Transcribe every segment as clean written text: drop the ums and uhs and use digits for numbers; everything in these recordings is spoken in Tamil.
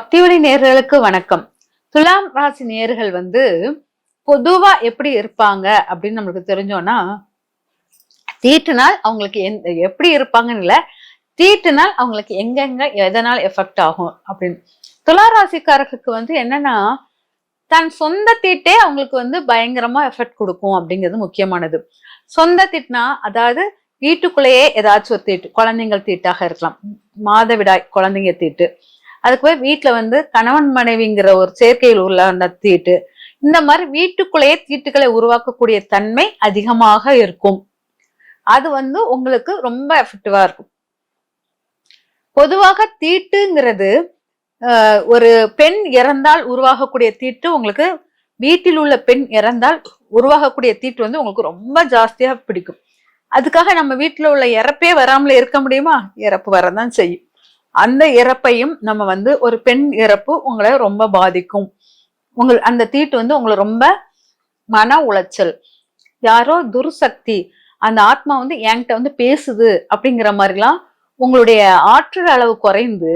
பக்திவழி நேயர்களுக்கு வணக்கம். துலாம் ராசி நேயர்கள் பொதுவா எப்படி இருப்பாங்க அப்படின்னு நம்மளுக்கு தெரிஞ்சோம்னா, தீட்டுனால் அவங்களுக்கு எப்படி இருப்பாங்கன்னு இல்ல, தீட்டுனால் அவங்களுக்கு எங்கெங்க எதனால் எஃபெக்ட் ஆகும் அப்படின்னு. துலா ராசிக்காரர்களுக்கு என்னன்னா, தன் சொந்த தீட்டே அவங்களுக்கு பயங்கரமா எஃபெக்ட் கொடுக்கும் அப்படிங்கிறது முக்கியமானது. சொந்த தீட்டுனா அதாவது வீட்டுக்குள்ளேயே ஏதாச்சும் ஒரு தீட்டு, குழந்தைங்கள் தீட்டாக இருக்கலாம், மாதவிடாய் குழந்தைங்க தீட்டு, அதுக்கு போய் வீட்டுல கணவன் மனைவிங்கிற ஒரு சேர்க்கையில் உள்ள அந்த தீட்டு, இந்த மாதிரி வீட்டுக்குள்ளேயே தீட்டுகளை உருவாக்கக்கூடிய தன்மை அதிகமாக இருக்கும். அது உங்களுக்கு ரொம்ப எஃபெக்டிவா இருக்கும். பொதுவாக தீட்டுங்கிறது ஒரு பெண் இறந்தால் உருவாகக்கூடிய தீட்டு, உங்களுக்கு வீட்டில் உள்ள பெண் இறந்தால் உருவாகக்கூடிய தீட்டு உங்களுக்கு ரொம்ப ஜாஸ்தியா பிடிக்கும். அதுக்காக நம்ம வீட்டுல உள்ள இறப்பே வராமல இருக்க முடியுமா? இறப்பு வரதான் செய்யும். அந்த இறப்பையும் நம்ம ஒரு பெண் இறப்பு உங்களை ரொம்ப பாதிக்கும். அந்த தீட்டு உங்களை ரொம்ப மன உளைச்சல், யாரோ துர்சக்தி அந்த ஆத்மா என்கிட்ட பேசுது அப்படிங்கிற மாதிரிலாம் உங்களுடைய ஆற்றல் அளவு குறைந்து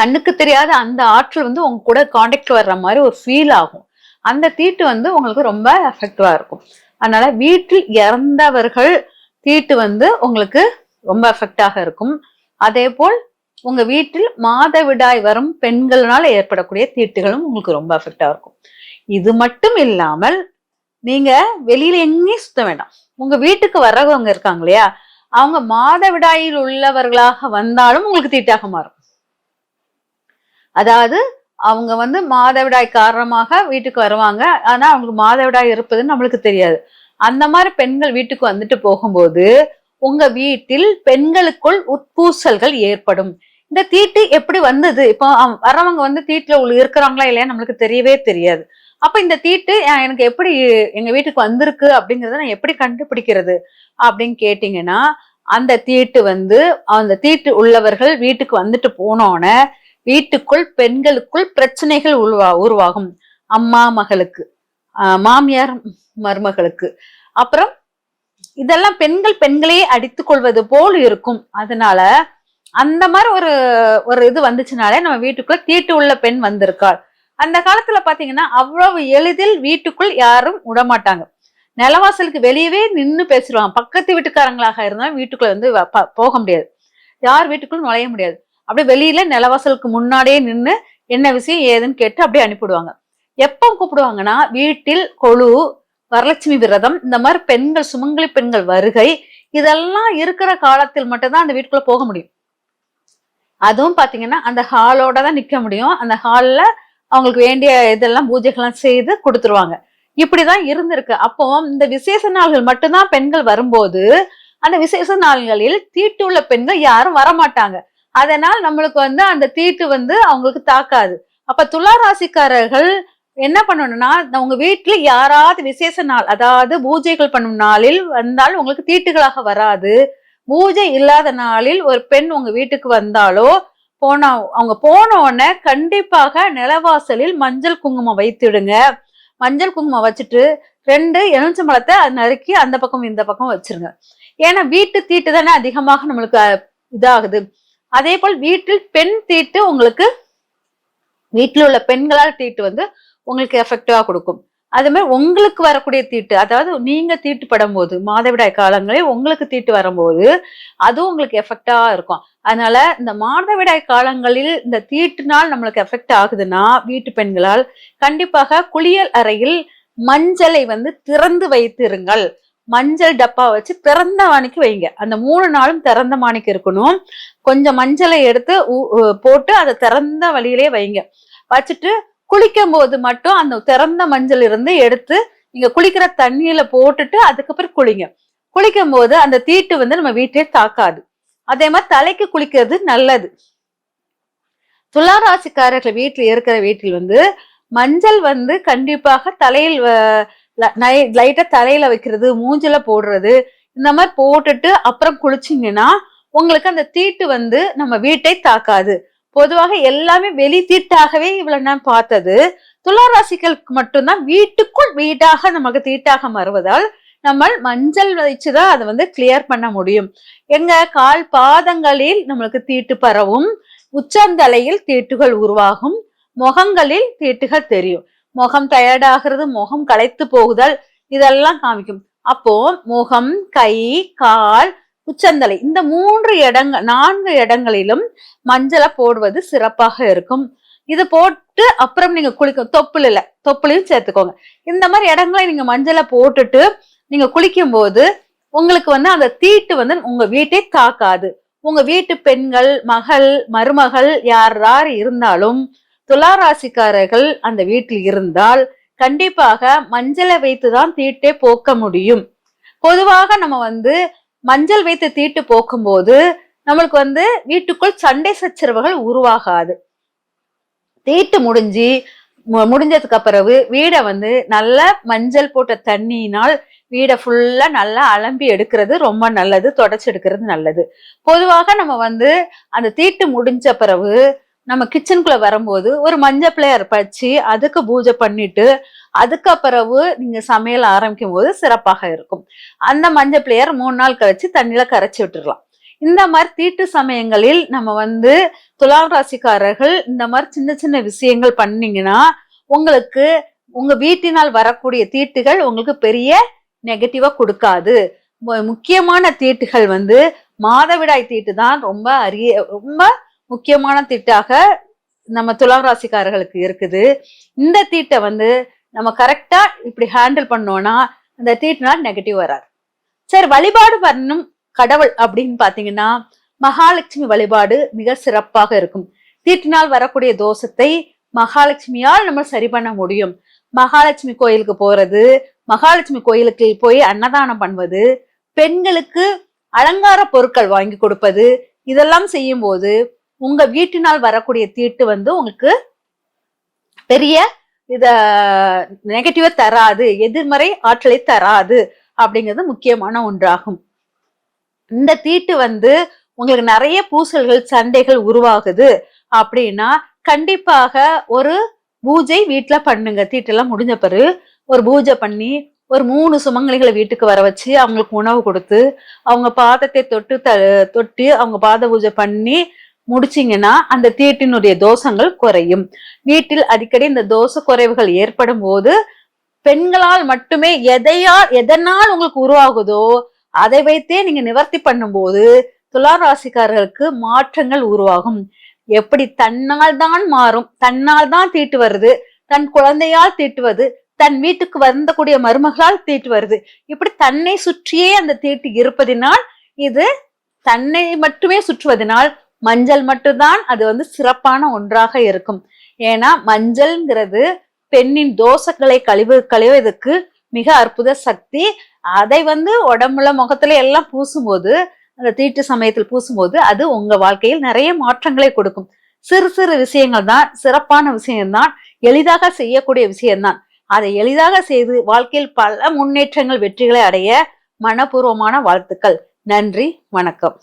கண்ணுக்கு தெரியாத அந்த ஆற்றல் உங்க கூட கான்டாக்ட் வர்ற மாதிரி ஒரு ஃபீல் ஆகும். அந்த தீட்டு உங்களுக்கு ரொம்ப எஃபெக்டிவா இருக்கும். அதனால வீட்டில் இறந்தவர்கள் தீட்டு உங்களுக்கு ரொம்ப எஃபெக்டாக இருக்கும். அதே போல் உங்க வீட்டில் மாதவிடாய் வரும் பெண்கள்னால ஏற்படக்கூடிய தீட்டுகளும் உங்களுக்கு ரொம்ப எஃபெக்டா இருக்கும். இது மட்டும் இல்லாமல் நீங்க வெளியில எங்கேயும் சுத்த வேண்டாம். உங்க வீட்டுக்கு வர்றவங்க இருக்காங்க இல்லையா, அவங்க மாதவிடாயில் உள்ளவர்களாக வந்தாலும் உங்களுக்கு தீட்டாக மாறும். அதாவது அவங்க மாதவிடாய் காரணமாக வீட்டுக்கு வருவாங்க, ஆனா அவங்களுக்கு மாதவிடாய் இருப்பதுன்னு நம்மளுக்கு தெரியாது. அந்த மாதிரி பெண்கள் வீட்டுக்கு வந்துட்டு போகும்போது உங்க வீட்டில் பெண்களுக்குள் உட்பூசல்கள் ஏற்படும். இந்த தீட்டு எப்படி வந்தது? இப்போ வரவங்க தீட்டுல இருக்கிறாங்களா இல்லையா நம்மளுக்கு தெரியவே தெரியாது. அப்ப இந்த தீட்டு எனக்கு எப்படி எங்க வீட்டுக்கு வந்திருக்கு அப்படிங்கறத நான் எப்படி கண்டுபிடிக்கிறது அப்படின்னு கேட்டீங்கன்னா, அந்த தீட்டு அந்த தீட்டு உள்ளவர்கள் வீட்டுக்கு வந்துட்டு போனோன்னு வீட்டுக்குள் பெண்களுக்குள் பிரச்சனைகள் உருவாகும். அம்மா மகளுக்கு, மாமியார் மருமகளுக்கு, அப்புறம் இதெல்லாம் பெண்களையே அடித்துக் கொள்வது போல் இருக்கும். அதனால அந்த மாதிரி ஒரு இது வந்துச்சுனாலே நம்ம வீட்டுக்குள்ள தீட்டு உள்ள பெண் வந்திருக்காள். அந்த காலத்துல பாத்தீங்கன்னா அவ்வளவு எளிதில் வீட்டுக்குள் யாரும் விடமாட்டாங்க. நிலவாசலுக்கு வெளியவே நின்னு பேசிடுவாங்க. பக்கத்து வீட்டுக்காரங்களாக இருந்தாலும் வீட்டுக்குள்ள போக முடியாது, யார் வீட்டுக்குள்ள நுழைய முடியாது. அப்படியே வெளியில நிலவாசலுக்கு முன்னாடியே நின்று என்ன விஷயம் ஏதுன்னு கேட்டு அப்படியே அனுப்பிடுவாங்க. எப்ப கூப்பிடுவாங்கன்னா வீட்டில் கொலு, வரலட்சுமி விரதம், இந்த மாதிரி பெண்கள், சுமங்கலி பெண்கள் வருகை, இதெல்லாம் இருக்கிற காலத்தில் மட்டும்தான் அந்த வீட்டுக்குள்ள போக முடியும். அதுவும் பாத்தீங்கன்னா அந்த ஹாலோட தான் நிக்க முடியும். அந்த ஹால்ல அவங்களுக்கு வேண்டிய இதெல்லாம் பூஜைகள்லாம் செய்து கொடுத்துருவாங்க. இப்படிதான் இருந்திருக்கு. அப்போ இந்த விசேஷ நாள்கள் மட்டும்தான் பெண்கள் வரும்போது அந்த விசேஷ நாள்களில் தீட்டு உள்ள பெண்கள் யாரும் வரமாட்டாங்க. அதனால் நம்மளுக்கு அந்த தீட்டு அவங்களுக்கு தாக்காது. அப்ப துலா ராசிக்காரர்கள் என்ன பண்ணணும்னா, உங்க வீட்டுல யாராவது விசேஷ நாள், அதாவது பூஜைகள் பண்ணும் நாளில் வந்தால் உங்களுக்கு தீட்டுகளாக வராது. பூஜை இல்லாத நாளில் ஒரு பெண் உங்க வீட்டுக்கு வந்தாலோ அவங்க போன உடனே கண்டிப்பாக நிலவாசலில் மஞ்சள் குங்குமம் வைத்துடுங்க. மஞ்சள் குங்குமம் வச்சுட்டு 2 எலுமிச்சம்பழத்தை நறுக்கி அந்த பக்கம் இந்த பக்கம் வச்சிருங்க. ஏன்னா வீட்டு தீட்டு தானே அதிகமாக நம்மளுக்கு இதாகுது. அதே போல் வீட்டில் பெண் தீட்டு, உங்களுக்கு வீட்டில் உள்ள பெண்களால் தீட்டு உங்களுக்கு எஃபெக்டிவா கொடுக்கும். அதே மாதிரி உங்களுக்கு வரக்கூடிய தீட்டு, அதாவது நீங்க தீட்டுப்படும் போது மாதவிடாய் காலங்களில் உங்களுக்கு தீட்டு வரும்போது அதுவும் உங்களுக்கு எஃபெக்டா இருக்கும். அதனால இந்த மாதவிடாய் காலங்களில் இந்த தீட்டுனால் நம்மளுக்கு எஃபெக்ட் ஆகுதுன்னா வீட்டு பெண்களால் கண்டிப்பாக குளியல் அறையில் மஞ்சளை திறந்து வைத்திருங்கள். மஞ்சள் டப்பா வச்சு திறந்த மாணிக்கு வைங்க. அந்த 3 நாளும் திறந்த மாணிக்கு இருக்கணும். கொஞ்சம் மஞ்சளை எடுத்து போட்டு அதை திறந்த வழியிலே வைங்க. வச்சுட்டு குளிக்கும் போது மட்டும் அந்த திறந்த மஞ்சள் இருந்து எடுத்து நீங்க குளிக்கிற தண்ணியில போட்டுட்டு அதுக்கப்புறம் குளிங்க. குளிக்கும் போது அந்த தீட்டு நம்ம வீட்டிலே தாக்காது. அதே மாதிரி தலைக்கு குளிக்கிறது நல்லது. துலா ராசிக்காரர்கள் வீட்டில் இருக்கிற வீட்டில் மஞ்சள் கண்டிப்பாக தலையில் லைட்டா தலையில வைக்கிறது, மூஞ்சில போடுறது, இந்த மாதிரி போட்டுட்டு அப்புறம் குளிச்சிங்கன்னா உங்களுக்கு அந்த தீட்டு நம்ம வீட்டை தாக்காது. பொதுவாக எல்லாமே வெளி தீட்டாகவே இவ்வளவு நான் பார்த்தது. துலா ராசிகளுக்கு மட்டும்தான் வீட்டுக்குள் வீடாக நமக்கு தீட்டாக வருவதால் நம்ம மஞ்சள் வச்சுதான் அதை கிளியர் பண்ண முடியும். எங்க கால் பாதங்களில் நம்மளுக்கு தீட்டு பரவும். உச்சந்தலையில் தீட்டுகள் உருவாகும், முகங்களில் தீட்டுகள் தெரியும். முகம் டயர்டாகிறது, முகம் களைத்து போகுதல், இதெல்லாம் காமிக்கும். அப்போ முகம், கை, கால், உச்சந்தலை இந்த 4 இடங்களிலும் மஞ்சளை போடுவது சிறப்பாக இருக்கும். இது போட்டு அப்புறம் நீங்க குளிக்கும், தொப்புலையும் சேர்த்துக்கோங்க. இந்த மாதிரி இடங்களை நீங்க மஞ்சளை போட்டுட்டு நீங்க குளிக்கும் போது உங்களுக்கு அந்த தீட்டு உங்க வீட்டை தாக்காது. உங்க வீட்டு பெண்கள், மகள், மருமகள் யார் இருந்தாலும் துலா ராசிக்காரர்கள் அந்த வீட்டில் இருந்தால் கண்டிப்பாக மஞ்சளை வைத்துதான் தீட்டை போக்க முடியும். பொதுவாக நம்ம மஞ்சள் வைத்து தீட்டு போக்கும் போது நம்மளுக்கு வீட்டுக்குள் சண்டை சச்சரவுகள் உருவாகாது. தீட்டு முடிஞ்சதுக்கு பிறகு வீடை நல்ல மஞ்சள் போட்ட தண்ணியினால் வீடை ஃபுல்லா நல்லா அலம்பி எடுக்கிறது ரொம்ப நல்லது, தொடச்சு எடுக்கிறது நல்லது. பொதுவாக நம்ம அந்த தீட்டு முடிஞ்ச பிறகு நம்ம கிச்சனுக்குள்ள வரும்போது ஒரு மஞ்சள் பிள்ளையார் பறிச்சு அதுக்கு பூஜை பண்ணிட்டு அதுக்கு பிறகு நீங்க சமையல் ஆரம்பிக்கும் போது சிறப்பாக இருக்கும். அந்த மஞ்சள் பிள்ளையார் 3 நாள் கழிச்சு தண்ணியில கரைச்சி விட்டுடலாம். இந்த மாதிரி தீட்டு சமயங்களில் நம்ம துலாம் ராசிக்காரர்கள் இந்த மாதிரி சின்ன சின்ன விஷயங்கள் பண்ணீங்கன்னா உங்களுக்கு உங்க வீட்டினால் வரக்கூடிய தீட்டுகள் உங்களுக்கு பெரிய நெகட்டிவா கொடுக்காது. முக்கியமான தீட்டுகள் மாதவிடாய் தீட்டு தான் ரொம்ப முக்கியமான தீட்டாக நம்ம துலாம் ராசிக்காரர்களுக்கு இருக்குது. இந்த தீட்டை நம்ம கரெக்டா இப்படி ஹேண்டில் பண்ணோம்னா அந்த தீட்டுனால் நெகட்டிவ் வராது. சரி, வழிபாடு பண்ணும் கடவுள் அப்படின்னு பாத்தீங்கன்னா மகாலட்சுமி வழிபாடு மிக சிறப்பாக இருக்கும். தீட்டினால் வரக்கூடிய தோஷத்தை மகாலட்சுமியால் நம்ம சரி பண்ண முடியும். மகாலட்சுமி கோயிலுக்கு போறது, மகாலட்சுமி கோயிலுக்கு போய் அன்னதானம் பண்ணுவது, பெண்களுக்கு அலங்கார பொருட்கள் வாங்கி கொடுப்பது, இதெல்லாம் செய்யும் போது உங்க வீட்டினால் வரக்கூடிய தீட்டு உங்களுக்கு பெரிய நெகட்டிவா தராது, எதிர்மறை ஆற்றலை தராது அப்படிங்கிறது முக்கியமான ஒன்றாகும். இந்த தீட்டு உங்களுக்கு நிறைய பூசல்கள், சண்டைகள் உருவாகுது அப்படின்னா கண்டிப்பாக ஒரு பூஜை வீட்டுல பண்ணுங்க. தீட்டெல்லாம் முடிஞ்ச பிறகு ஒரு பூஜை பண்ணி ஒரு 3 சுமங்கலிகளை வீட்டுக்கு வர வச்சு அவங்களுக்கு உணவு கொடுத்து அவங்க பாதத்தை தொட்டு அவங்க பாத பூஜை பண்ணி முடிச்சிங்கன்னா அந்த தீட்டினுடைய தோஷங்கள் குறையும். வீட்டில் அடிக்கடி இந்த தோஷ குறைவுகள் ஏற்படும் போது பெண்களால் மட்டுமே எதனால் உங்களுக்கு உருவாகுதோ அதை வைத்தே நீங்க நிவர்த்தி பண்ணும்போது துலா ராசிக்காரர்களுக்கு மாற்றங்கள் உருவாகும். எப்படி தன்னால் தான் மாறும், தன்னால் தான் தீட்டு வருது, தன் குழந்தையால் தீட்டுவது, தன் வீட்டுக்கு வந்தக்கூடிய மருமகளால் தீட்டு வருது, இப்படி தன்னை சுற்றியே அந்த தீட்டு இருப்பதினால் இது தன்னை மட்டுமே சுற்றுவதனால் மஞ்சள் மட்டும்தான் அது சிறப்பான ஒன்றாக இருக்கும். ஏன்னா மஞ்சள்ங்கிறது பெண்ணின் தோஷங்களை கழிவதற்கு மிக அற்புத சக்தி. அதை உடம்புல முகத்துல எல்லாம் பூசும்போது, அந்த தீட்டு சமயத்தில் பூசும்போது அது உங்க வாழ்க்கையில் நிறைய மாற்றங்களை கொடுக்கும். சிறு சிறு விஷயங்கள் தான், சிறப்பான விஷயம்தான், எளிதாக செய்யக்கூடிய விஷயம்தான். அதை எளிதாக செய்து வாழ்க்கையில் பல முன்னேற்றங்கள், வெற்றிகளை அடைய மனப்பூர்வமான வாழ்த்துக்கள். நன்றி, வணக்கம்.